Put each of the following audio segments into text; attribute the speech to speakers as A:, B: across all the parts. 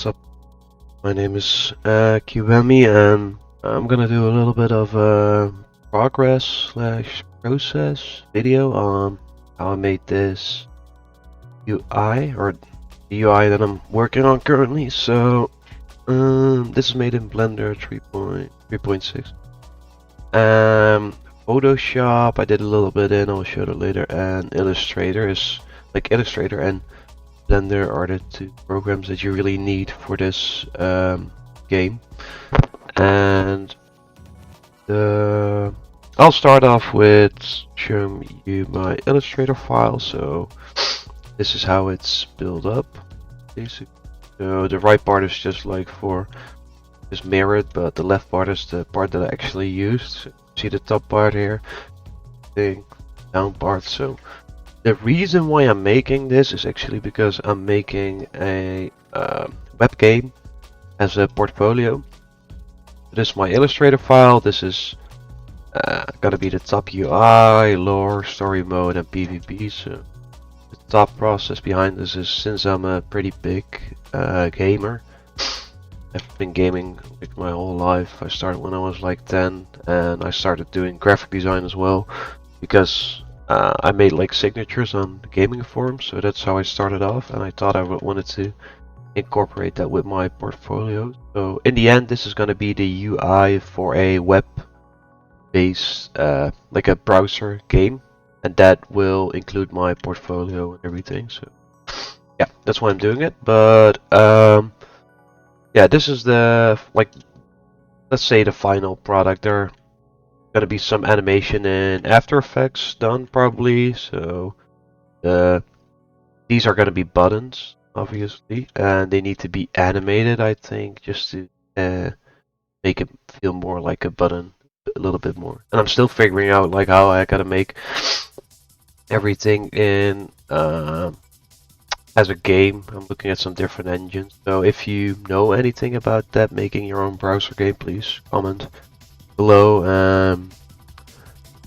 A: what's up? My name is Kiwemi, and I'm gonna do a little bit of a progress slash process video on how I made this UI, or the UI that I'm working on currently. So this is made in Blender 3.6. Photoshop I did a little bit in, I'll show that later, and Illustrator and Blender are the two programs that you really need for this game. And I'll start off with showing you my Illustrator file. So this is how it's built up, basically. So the right part is just mirrored, but the left part is the part that I actually used. So see the top part here, the down part. So the reason why I'm making this is actually because I'm making a web game as a portfolio. This is my Illustrator file. This is gonna be the top UI, lore, story mode, and PvP. So the thought process behind this is, since I'm a pretty big gamer, I've been gaming like my whole life. I started when I was like 10, and I started doing graphic design as well because I made like signatures on the gaming forums, so that's how I started off, and I thought I wanted to incorporate that with my portfolio. So in the end, this is going to be the UI for a web-based, like a browser game, and that will include my portfolio and everything. So yeah, that's why I'm doing it. But yeah, this is the, like, let's say the final product. There gonna be some animation in After Effects done probably, so these are gonna be buttons, obviously, and they need to be animated, I think, just to make it feel more like a button a little bit more. And I'm still figuring out like how I gotta make everything in as a game. I'm looking at some different engines, so if you know anything about that, making your own browser game, please comment below.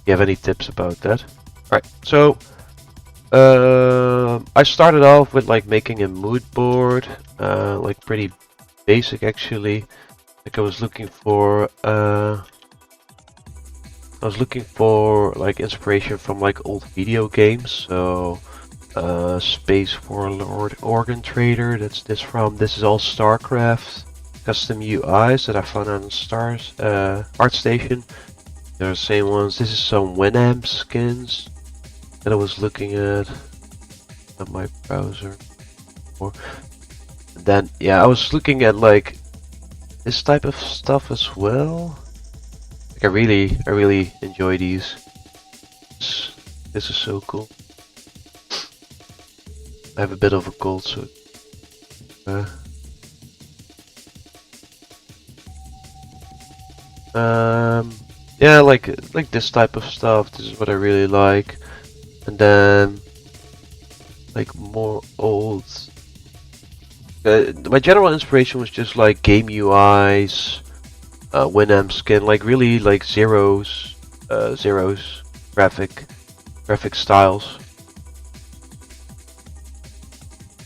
A: You have any tips about that? Alright, so I started off with like making a mood board, like pretty basic actually. Like I was looking for like inspiration from like old video games. So Space Warlord, Organ Trader, that's this from. This is all StarCraft custom UIs that I found on Stars ArtStation. They're the same ones. This is some WINAMP skins that I was looking at on my browser. And then yeah, I was looking at like this type of stuff as well. Like I really enjoy these. This is so cool. I have a bit of a cold, so yeah, like this type of stuff. This is what I really like. And then like more old. My general inspiration was just like game UIs, WINAMP skin, like really like zeros graphic styles.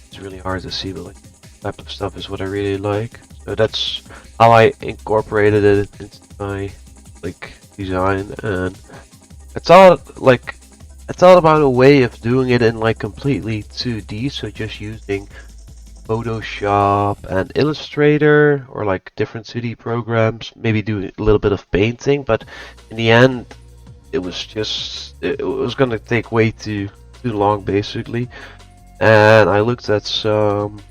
A: It's really hard to see, but like type of stuff is what I really like. So that's how I incorporated it into my like design, and I thought about a way of doing it in like completely 2D, so just using Photoshop and Illustrator or like different 2D programs, maybe do a little bit of painting, but in the end it was gonna take way too long basically. And I looked at some,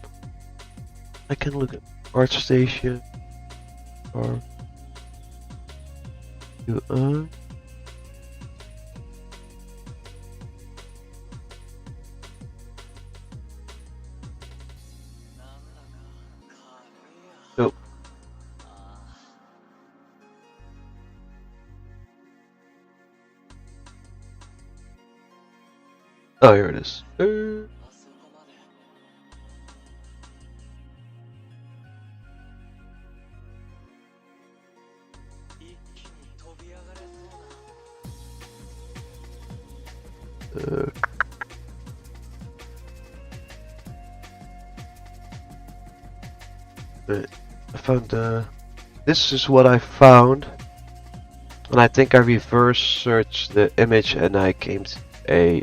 A: I can look at ArtStation or so oh, here it is. I found this is what I found, and I think I reverse searched the image and I came to a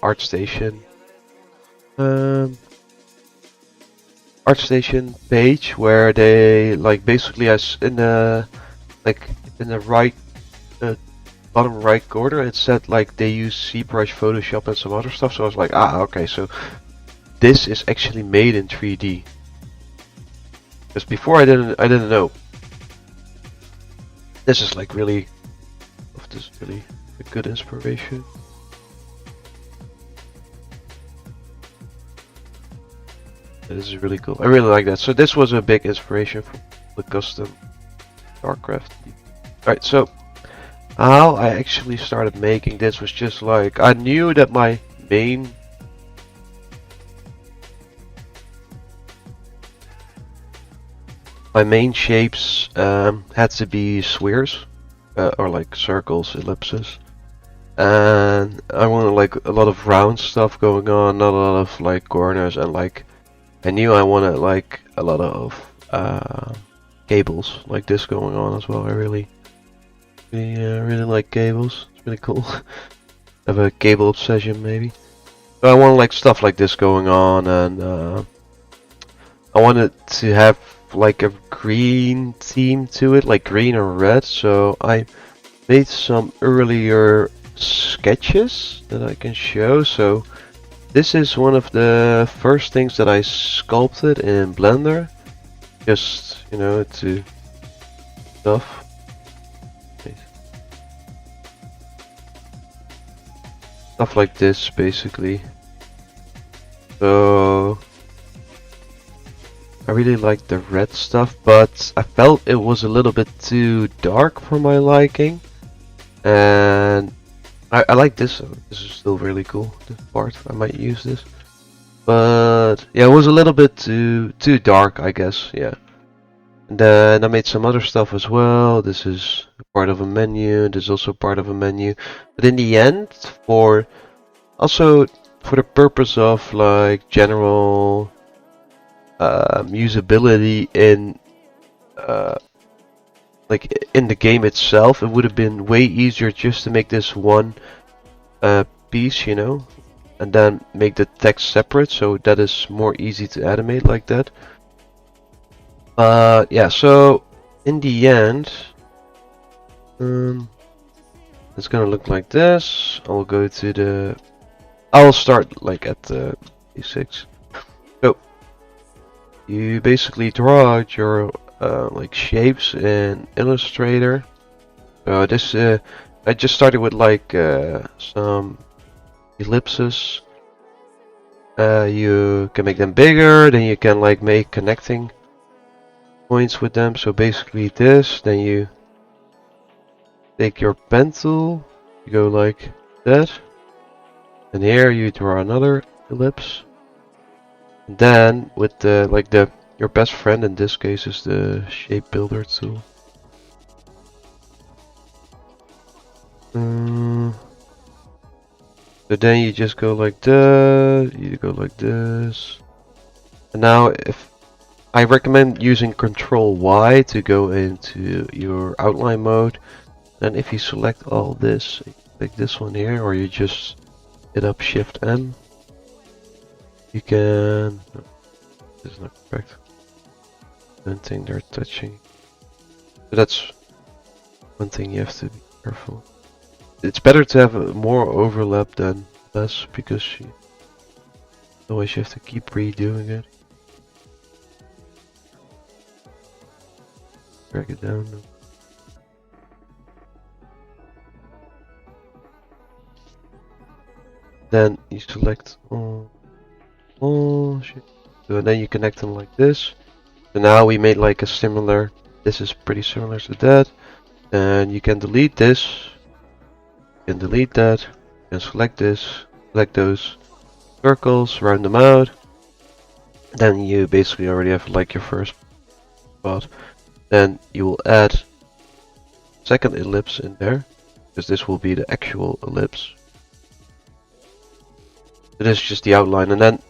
A: ArtStation ArtStation page where they like basically as in the like in the right bottom right corner it said like they use ZBrush, Photoshop and some other stuff. So I was like, ah, okay, so this is actually made in 3D. Because before I didn't know. This is like really, this is really a good inspiration. This is really cool. I really like that. So this was a big inspiration for the custom StarCraft. Alright, so how I actually started making this was just like, I knew that my main shapes had to be spheres or like circles, ellipses, and I wanted like a lot of round stuff going on, not a lot of like corners, and like I knew I wanted like a lot of cables like this going on as well. I really like cables. It's really cool. Have a cable obsession maybe. So I wanted like stuff like this going on, and I wanted to have like a green theme to it, like green or red. So I made some earlier sketches that I can show. So this is one of the first things that I sculpted in Blender, just to stuff. Stuff like this basically. So I really like the red stuff, but I felt it was a little bit too dark for my liking, and I like this. This is still really cool. This part, I might use this, but yeah, it was a little bit too dark, I guess. Yeah, and then I made some other stuff as well. This is part of a menu. This is also part of a menu, but in the end, for the purpose of like general usability in like in the game itself, it would have been way easier just to make this one piece, and then make the text separate, so that is more easy to animate like that. Yeah, so in the end, it's gonna look like this. I'll start like at the basics. So you basically draw out your like shapes in Illustrator. This I just started with like some ellipses. You can make them bigger, then you can like make connecting points with them. So basically this, then you take your pen tool, you go like that, and here you draw another ellipse. And then with your best friend in this case is the shape builder tool. So then you just go like that, you go like this. And now if I recommend using Control Y to go into your outline mode. And if you select all this, like this one here, or you just hit up Shift M, you can. No, this is not correct. I don't think they're touching. So that's one thing you have to be careful. It's better to have more overlap than less, because otherwise you have to keep redoing it. Drag it down. Then you select all shit. So then you connect them like this. So now we made like a similar. This is pretty similar to that. And you can delete this. You can delete that. And select this. Select those circles. Round them out. Then you basically already have like your first spot. Then you will add second ellipse in there, because this will be the actual ellipse. This is just the outline, and then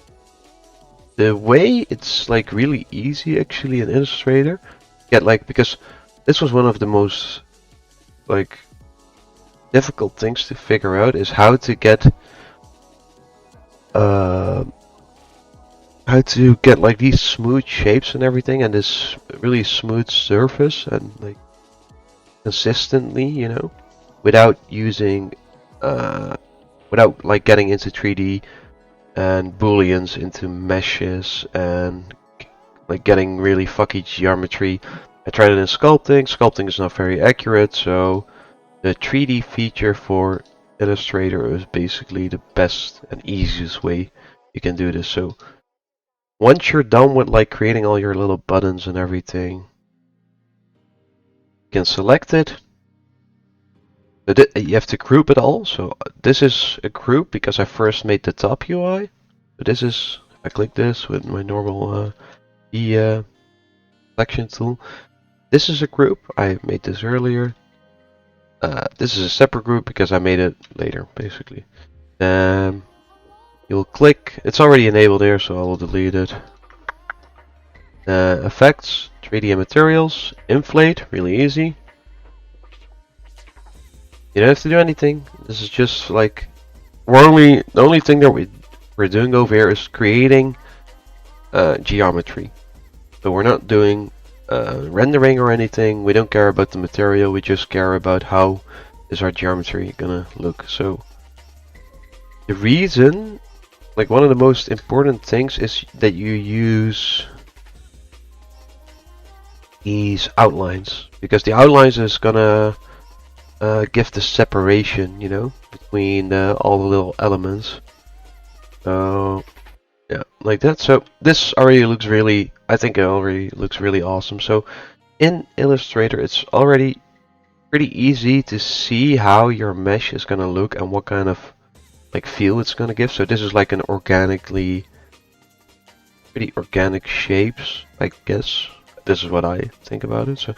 A: the way it's like really easy actually in Illustrator. Yeah, like because this was one of the most like difficult things to figure out is how to get like these smooth shapes and everything and this really smooth surface and like consistently, you know, without using without like getting into 3D and booleans into meshes and like getting really fucky geometry. I tried it in sculpting. Sculpting is not very accurate, so the 3D feature for Illustrator is basically the best and easiest way you can do this. So once you're done with like creating all your little buttons and everything, you can select it. But you have to group it all. So this is a group because I first made the top UI. So this is, if I click this with my normal selection tool. This is a group. I made this earlier. This is a separate group because I made it later, basically. You'll click. It's already enabled here, so I will delete it. Effects, 3D and materials, inflate, really easy. You don't have to do anything. This is just like the only thing that we're doing over here is creating geometry. So we're not doing rendering or anything. We don't care about the material. We just care about how is our geometry gonna look. So the reason, like one of the most important things, is that you use these outlines, because the outlines is gonna give the separation, you know, between all the little elements. So yeah, like that. So this already looks really, I think it already looks really awesome. So in Illustrator, it's already pretty easy to see how your mesh is gonna look and what kind of like feel it's gonna give. So this is like an pretty organic shapes, I guess. This is what I think about it. So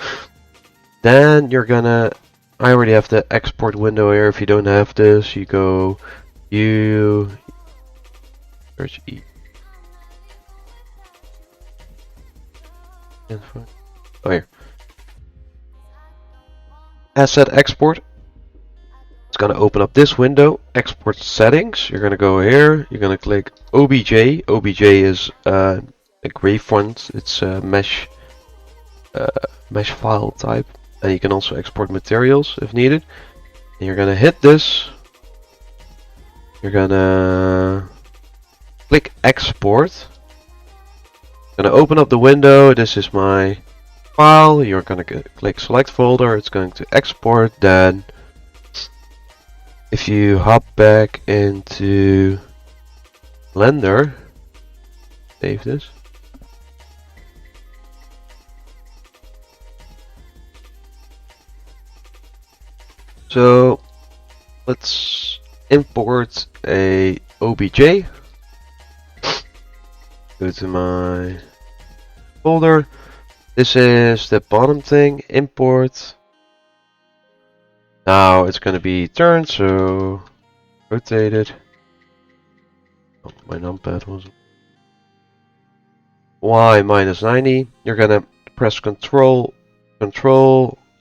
A: then I already have the export window here. If you don't have this, you go search E. Info. Oh, here. Asset export. It's gonna open up this window. Export settings. You're gonna go here. You're gonna click OBJ. OBJ is a grave font. It's a mesh file type, and you can also export materials if needed. And you're gonna hit this. You're gonna click export. Gonna open up the window. This is my file. You're gonna click select folder. It's going to export. Then if you hop back into Blender, save this. So let's import a OBJ. Go to my folder. This is the bottom thing. Import. Now it's going to be turned, so rotate it. Oh, my numpad was Y -90. You're going to press Control,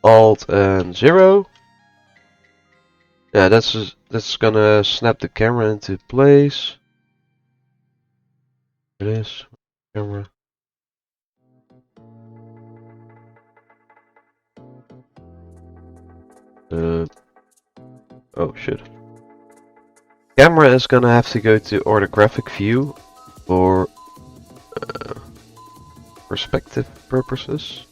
A: Alt, and 0. Yeah, that's gonna snap the camera into place. It is camera. Oh shit. Camera is gonna have to go to orthographic view for perspective purposes.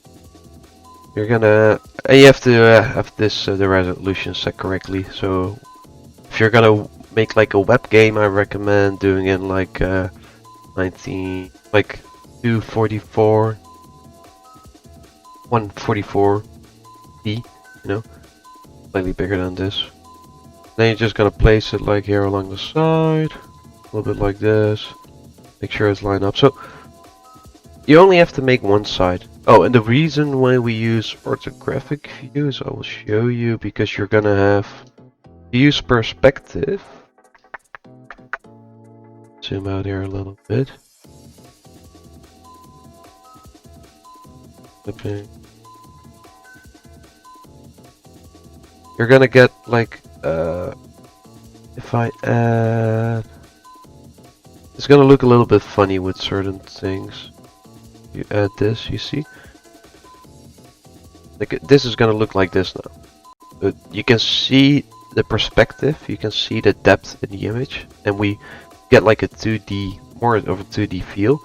A: You're gonna you have to have this the resolution set correctly. So if you're gonna make like a web game, I recommend doing it like 244, 144p, you know, slightly bigger than this. Then you're just gonna place it like here along the side, a little bit like this. Make sure it's lined up. So you only have to make one side. Oh, and the reason why we use orthographic views, I will show you, because you're gonna have to use perspective. Zoom out here a little bit. Okay. You're gonna get like if I add, it's gonna look a little bit funny with certain things. You add this, you see? Like this is gonna look like this now. But you can see the perspective, you can see the depth in the image, and we get like a 2D, more of a 2D feel.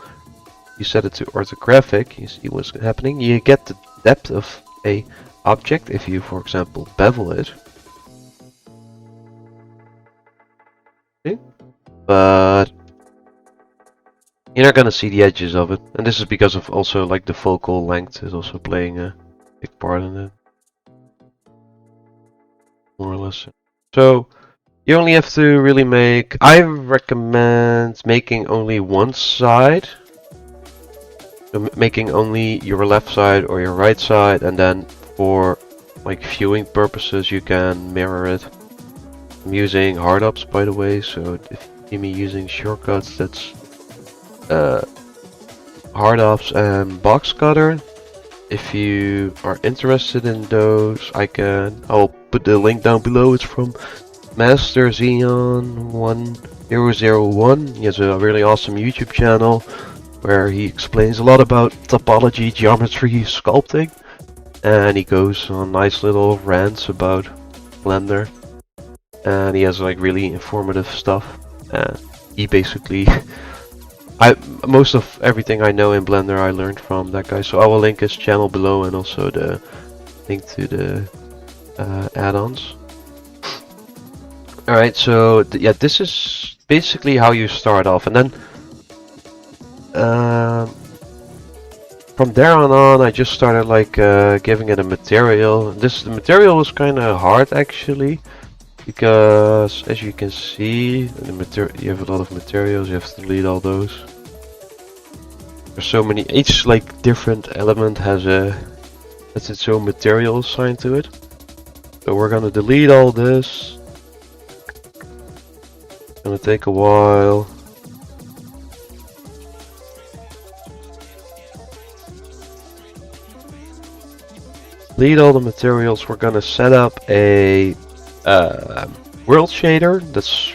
A: You set it to orthographic, you see what's happening. You get the depth of a object if you, for example, bevel it. Okay. But you're not gonna see the edges of it, and this is because of also like the focal length is also playing a big part in it, more or less. So you only have to really make, I recommend making only one side, so making only your left side or your right side, and then for like viewing purposes you can mirror it. I'm using hard ups, by the way, so if you see me using shortcuts, that's hard ups and box cutter. If you are interested in those, I'll put the link down below. It's from Master Xeon 1001. He has a really awesome YouTube channel where he explains a lot about topology, geometry, sculpting, and he goes on nice little rants about Blender, and he has like really informative stuff. And he basically most of everything I know in Blender I learned from that guy, so I will link his channel below and also the link to the add-ons. Alright, so yeah, this is basically how you start off, and then from there on I just started like giving it a material. The material was kind of hard actually, because as you can see, you have a lot of materials, you have to delete all those. There's so many, each like different element has its own material assigned to it. So we're gonna delete all this. It's gonna take a while. Delete all the materials. We're gonna set up a world shader. That's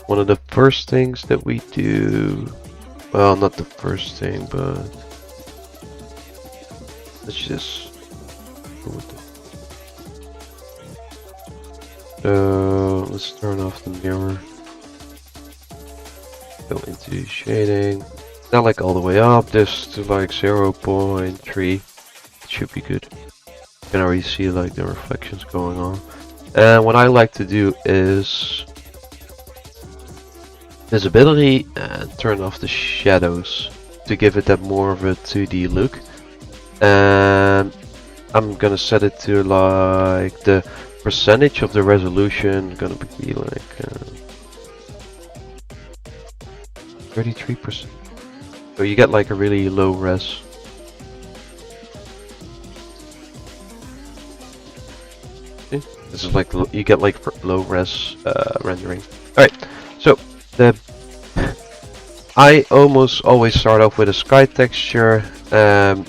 A: one of the first things that we do. Well, not the first thing, but let's just go with it. So let's turn off the mirror. Go into shading. Not like all the way up, just to like 0.3. It should be good. You can already see like the reflections going on. And what I like to do is visibility and turn off the shadows to give it that more of a 2D look. And I'm gonna set it to like the percentage of the resolution gonna be like 33%. So you get like a really low res. Okay. This is like you get like low res rendering. Alright, so I almost always start off with a sky texture.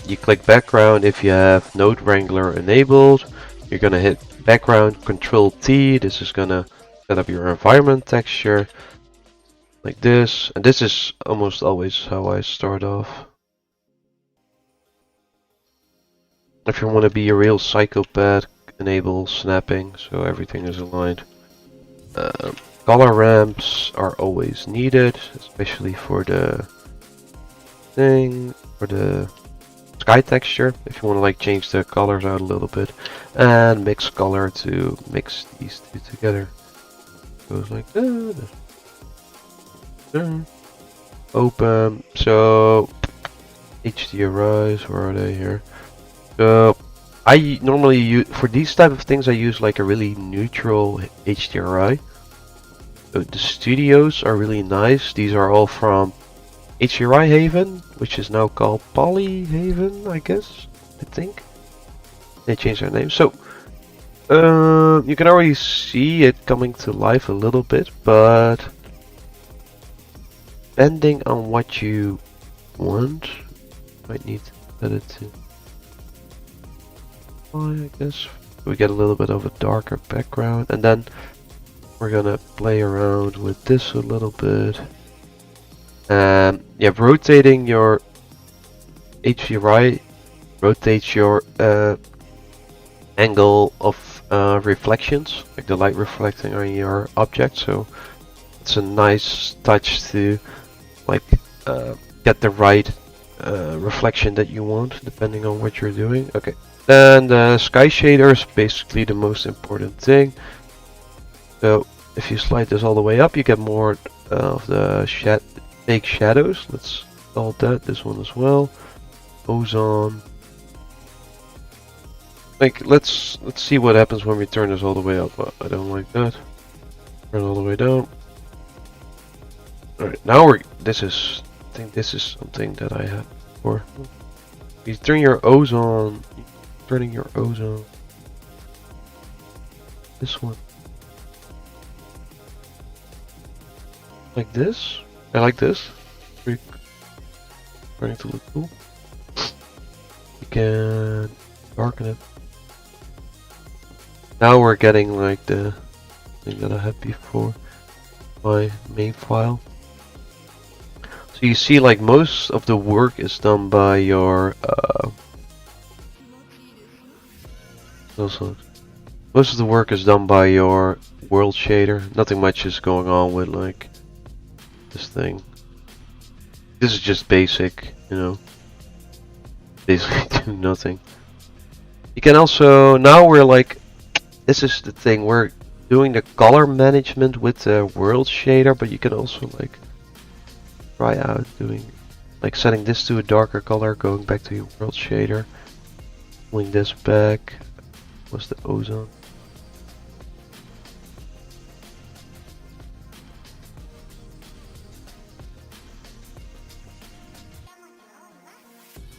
A: You click background if you have Node Wrangler enabled. You're gonna hit background, Control T. This is gonna set up your environment texture like this. And this is almost always how I start off. If you want to be a real psychopath, enable snapping so everything is aligned. Color ramps are always needed, especially for the thing, for the sky texture, if you want to like change the colors out a little bit, and mix color to mix these two together. Goes like that. Open. So HDRIs, where are they here? So I normally use, for these type of things, I use like a really neutral HDRI. So the studios are really nice. These are all from HDRI Haven, which is now called Poly Haven, I guess. I think they changed their name. So you can already see it coming to life a little bit, but depending on what you want, might need set it to I guess we get a little bit of a darker background, and then we're gonna play around with this a little bit. Yeah, rotating your HVRI rotates your angle of reflections, like the light reflecting on your object. So it's a nice touch to like get the right reflection that you want, depending on what you're doing. Okay. Then the sky shader is basically the most important thing. So if you slide this all the way up, you get more of the fake shadows. Let's install this one as well. Ozone. Like let's see what happens when we turn this all the way up. I don't like that. Turn all the way down. Alright, now I think this is something that I had before. You turn your ozone. Turning your ozone. This one. Like this? I like this. Starting to look cool. You can darken it. Now we're getting like the thing that I had before. My main file. So you see like most of the work is done by your most of the work is done by your world shader. Nothing much is going on with like this thing. This is just basic, you know. Basically do nothing. You can also, now we're like, this is the thing, we're doing the color management with the world shader, but you can also like try out doing, like setting this to a darker color, going back to your world shader, pulling this back. What's the ozone?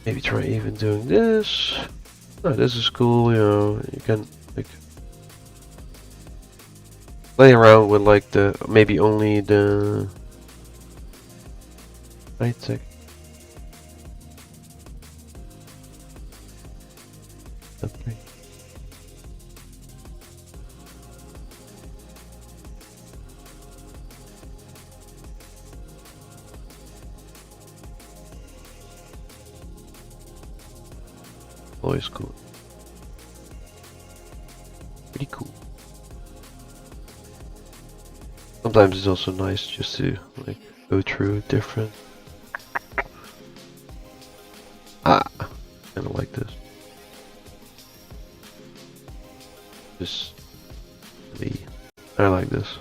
A: Maybe try even doing this. Oh, this is cool, you know, you can like play around with like the, maybe only the light tech. Okay. Always cool. Pretty cool. Sometimes it's also nice just to like go through different. Kinda like this. Just me. I like this.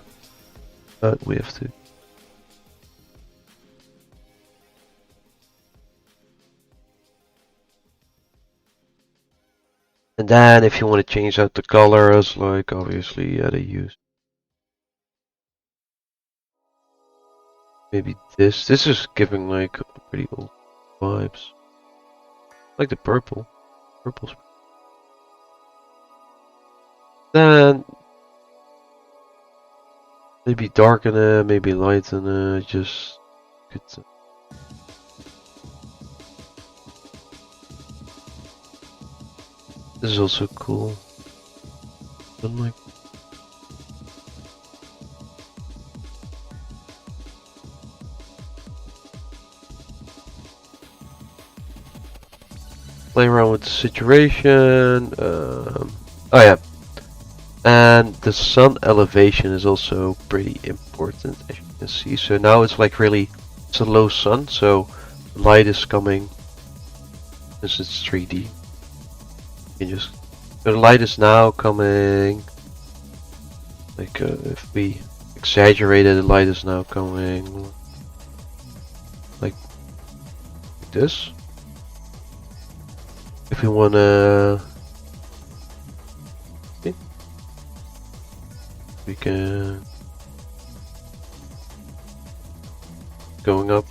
A: But we have to. And then if you want to change out the colors, like obviously you gotta use maybe this. This is giving like pretty old vibes. Like the purple. Purple's. Then maybe darken it, maybe lighten it, just good. This is also cool. But like play around with the situation. Oh yeah, and the sun elevation is also pretty important, as you can see. So now it's like really, it's a low sun, so light is coming. Since it's 3D. You can just, the light is now coming, like if we exaggerate it, the light is now coming like this. If we wanna, see, we can going up.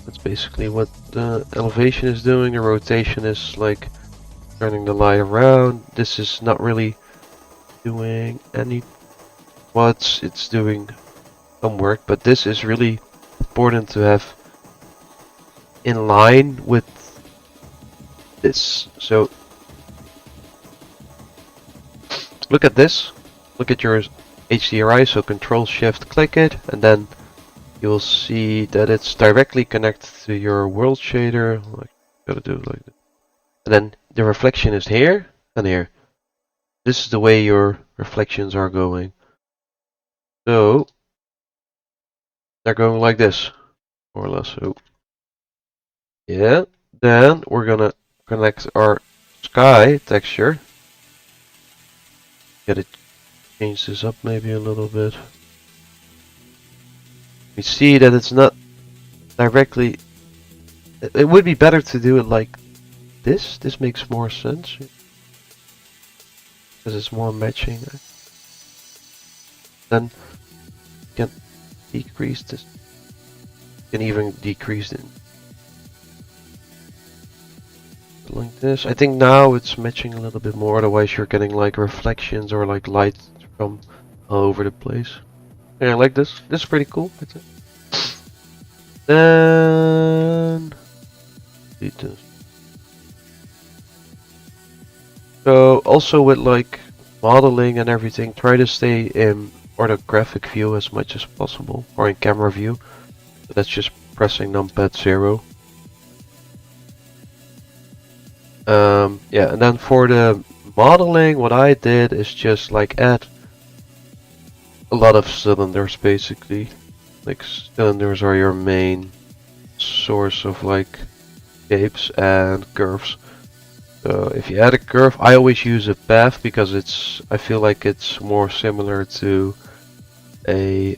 A: That's basically what the elevation is doing. The rotation is like turning the light around. This is not really doing any what it's doing some work, but this is really important to have in line with this. So look at this. Look at your HDRI. So Control Shift click it, and then you'll see that it's directly connected to your world shader. Like, gotta do it like this. And then the reflection is here and here. This is the way your reflections are going. So they're going like this, more or less. So yeah. Then we're gonna connect our sky texture. Gotta change this up maybe a little bit. We see that it's not directly. It would be better to do it like this. This makes more sense because it's more matching. Then you can decrease this. You can even decrease it like this. I think now it's matching a little bit more. Otherwise, you're getting like reflections or like light from all over the place. Yeah, I like this. This is pretty cool, I think. Then delete this. So also with like modeling and everything, try to stay in orthographic view as much as possible, or in camera view. So that's just pressing numpad 0. Yeah, and then for the modeling, what I did is just like add a lot of cylinders basically. Like cylinders are your main source of like shapes and curves. So if you add a curve, I always use a path because I feel like it's more similar to a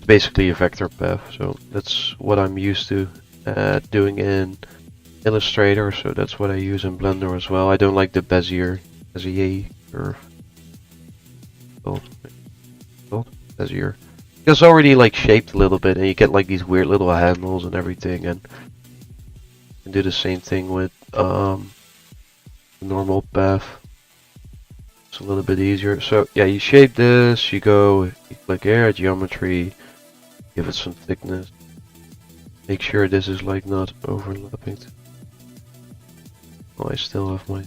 A: basically a vector path. So that's what I'm used to doing in Illustrator. So that's what I use in Blender as well. I don't like the Bezier curve. Bezier. It's already like shaped a little bit, and you get like these weird little handles and everything, and you can do the same thing with the normal path. It's a little bit easier. So yeah, you shape this, you click here, geometry, give it some thickness. Make sure this is like not overlapping. Oh, I still have my.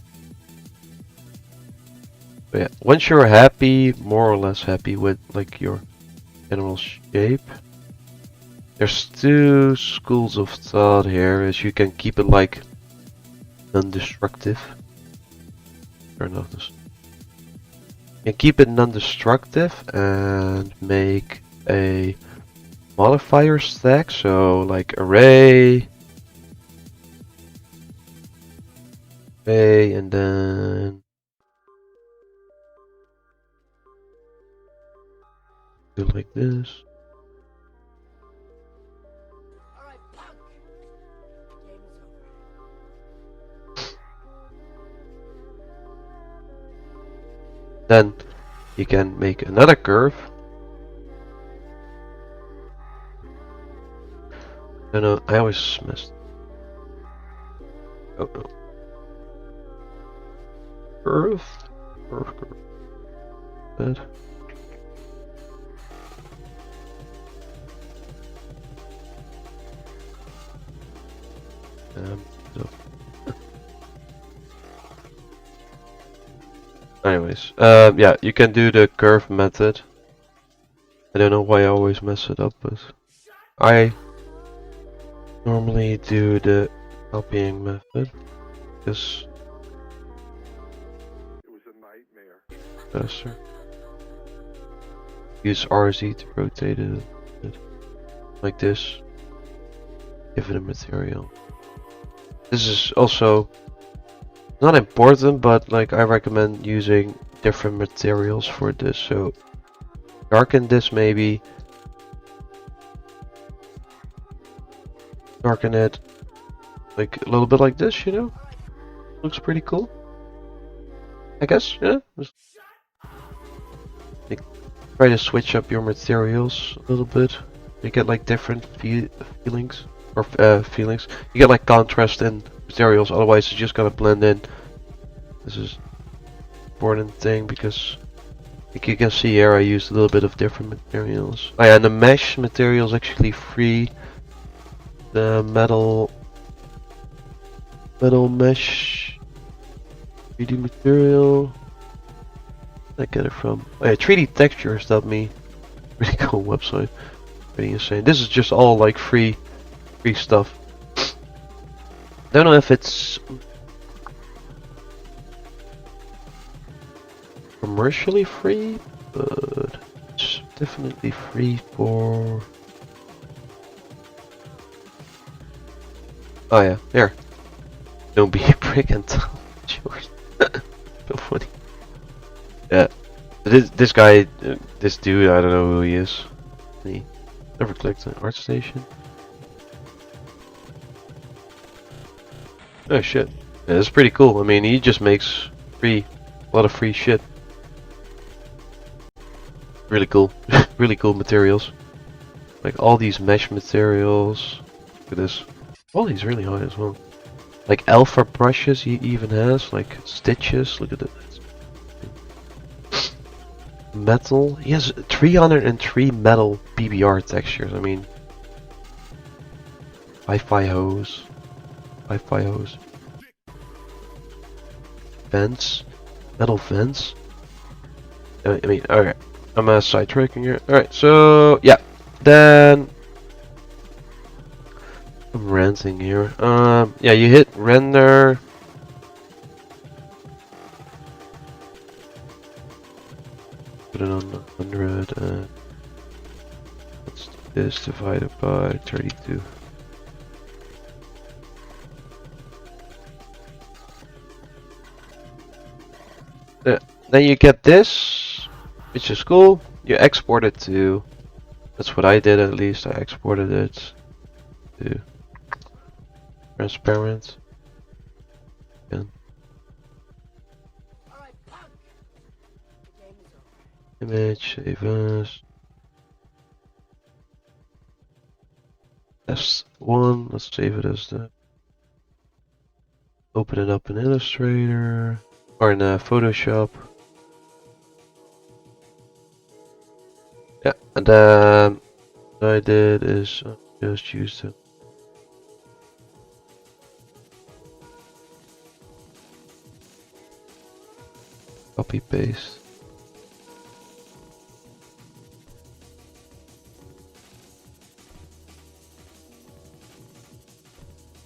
A: But yeah, once you're happy, more or less happy with like your general shape, there's two schools of thought here. Is you can keep it like non-destructive, or not. You can keep it non-destructive and make a modifier stack. So like array, and then do like this. Then you can make another curve. No, I always missed. Oh no. Curve. That. So. Anyways, yeah, you can do the curve method. I don't know why I always mess it up, but I normally do the copying method because it was a nightmare. Faster. Use RZ to rotate it like this. Give it a material. This is also not important, but like I recommend using different materials for this. So darken this maybe. Darken it like a little bit like this, you know? Looks pretty cool, I guess, yeah? Try to switch up your materials a little bit. You get like different feelings, or feelings. You get like contrast in materials, otherwise it's just gonna blend in. This is an important thing because like you can see here I used a little bit of different materials. Oh yeah, and the mesh material is actually free the metal mesh 3D material. I get it from 3D textures.me. Really cool website. Pretty insane. This is just all like free stuff. Don't know if it's commercially free, but it's definitely free for. Oh yeah, here. Don't be a prick and tell yours. So funny. Yeah, this guy, this dude, I don't know who he is. He never clicked on ArtStation. Oh shit, yeah, that's pretty cool. I mean, he just makes a lot of free shit. Really cool, really cool materials. Like all these mesh materials. Look at this. Oh, he's really high as well. Like alpha brushes he even has, like stitches. Look at it. Metal. He has 303 metal PBR textures. I mean, Wi-Fi hose. Vents. Metal vents. I mean, alright. I'm sidetracking here. Alright, so yeah. Then I'm ranting here. Yeah, you hit render. Put it on 100 and let's do this divided by 32. Yeah, then you get this, which is cool. You export it to. That's what I did at least. I exported it to transparent. Again. Image, save as. S1, let's save it as the. Open it up in Illustrator or in Photoshop. Yeah, and then what I did is just use the copy paste.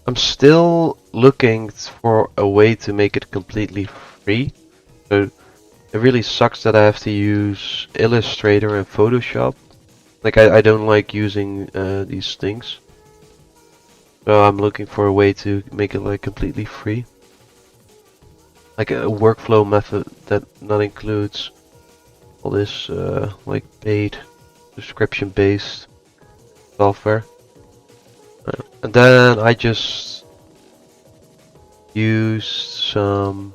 A: I'm still looking for a way to make it completely free. So it really sucks that I have to use Illustrator and Photoshop. Like I don't like using these things. So I'm looking for a way to make it like completely free. Like a workflow method that not includes all this like paid subscription based software. And then I just used some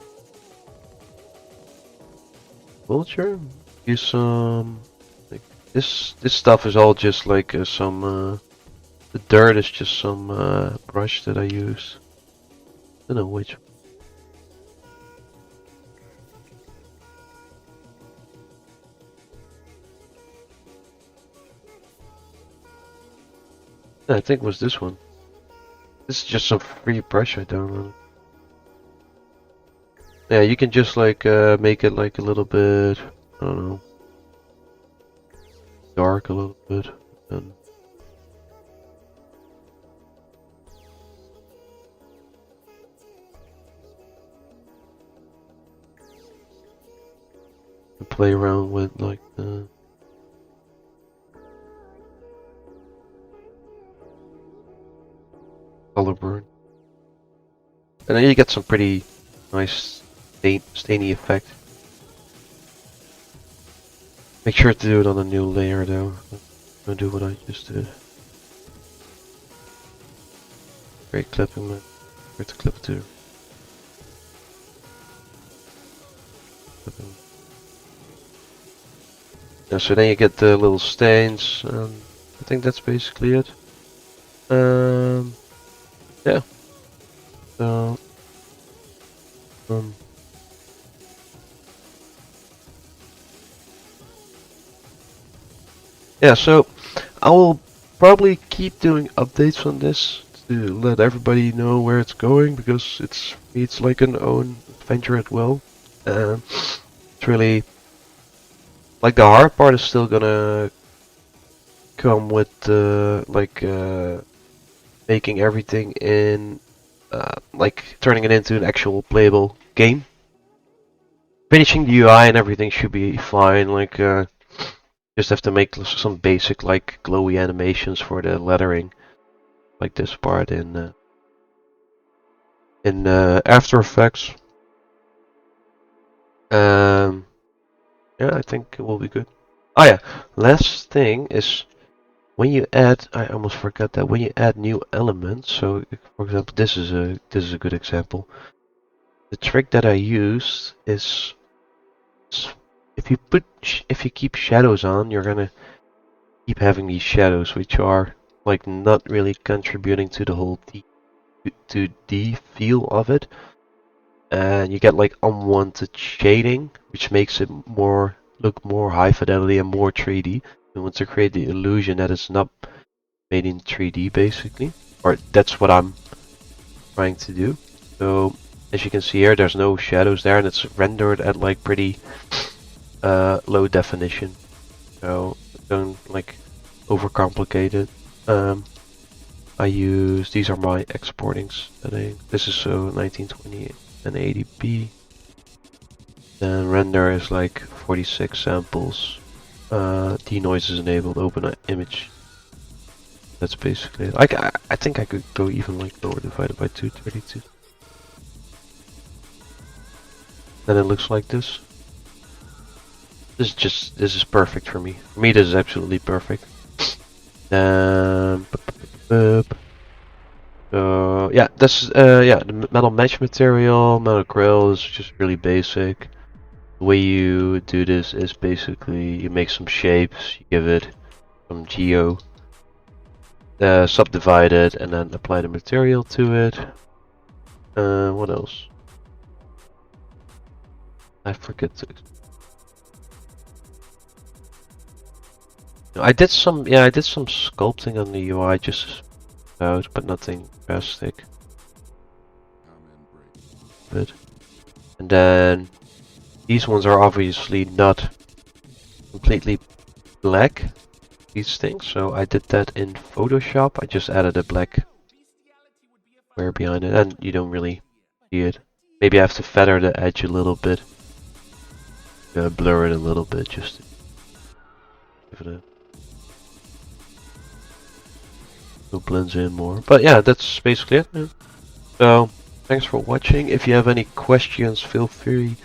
A: culture. Use some like this stuff is all just like some the dirt is just some brush that I use. I don't know which. I think it was this one. This is just some free brush I downloaded. Yeah, you can just like make it like a little bit, I don't know, dark a little bit, and play around with like the color burn. And then you get some pretty nice stainy effect. Make sure to do it on a new layer though. Don't do what I just did. Great clipping, man. Where to clip to? Clipping. Yeah, so then you get the little stains, and I think that's basically it. Yeah. So, yeah, so I will probably keep doing updates on this to let everybody know where it's going, because it's like an own adventure as well. It's really like the hard part is still gonna come with making everything in like turning it into an actual playable game. Finishing the UI and everything should be fine. Like just have to make some basic like glowy animations for the lettering, like this part in After Effects. Yeah, I think it will be good. Oh yeah, last thing is when you add, I almost forgot that when you add new elements. So, for example, this is a good example. The trick that I used is if you keep shadows on, you're gonna keep having these shadows, which are like not really contributing to the whole to the feel of it, and you get like unwanted shading, which makes it look more high fidelity and more 3D. You want to create the illusion that it's not made in 3D basically, or that's what I'm trying to do. So as you can see here, there's no shadows there, and it's rendered at like pretty low definition. So don't like overcomplicate it. These are my exporting settings. This is so 1920 and 80p. Then render is like 46 samples. Denoise is enabled. Open image. That's basically it. I think I could go even like lower, divided by 232. Then it looks like this. This is perfect for me. For me, this is absolutely perfect. So yeah, this the metal mesh material, metal grill is just really basic. The way you do this is basically you make some shapes, you give it some geo, subdivide it, and then apply the material to it. What else? I forget to. I did some sculpting on the UI just out, but nothing drastic. Good. And then these ones are obviously not completely black, these things, so I did that in Photoshop. I just added a black square behind it, and you don't really see it. Maybe I have to feather the edge a little bit, blur it a little bit, just to give it a so it blends in more. But yeah, that's basically it. Yeah. So thanks for watching. If you have any questions, feel free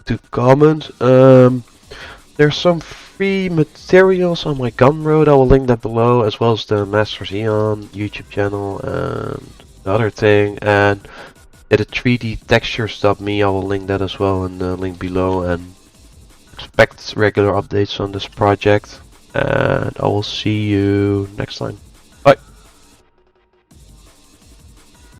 A: to comment. There's some free materials on my Gumroad. I will link that below, as well as the Masters Eon YouTube channel and the other thing. And the 3D textures.me, I will link that as well in the link below. And expect regular updates on this project. And I will see you next time.